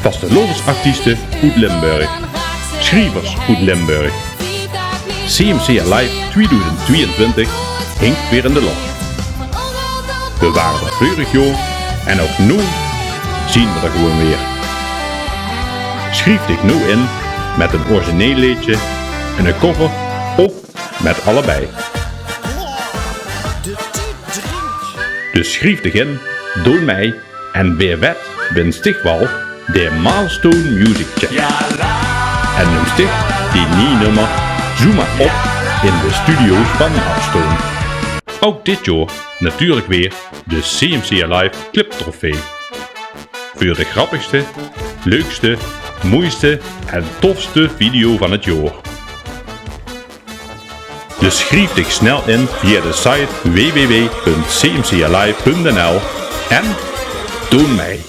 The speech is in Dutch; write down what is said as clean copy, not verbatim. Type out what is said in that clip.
vastelovensartiesten uit Limburg. Schrijvers uit Limburg. CMC Live 2022 hinkt weer in de lucht. We waren er vorig jaar en ook nu zien we er gewoon weer. Schrijf dich nu in met een origineel liedje en een cover of met allebei. Dus schrijf dich in, doe mij en weer wet wint zich wel de Milestone Music Check. En noem zich die nieuwe nummer zoom maar op in de studio's van Milestone. Ook dit jaar natuurlijk weer de CMC Live Clip Trofee. Voor de grappigste, leukste, mooiste en tofste video van het jaar. Dus schrijf dich snel in via de site www.cmcalive.nl en doe mij.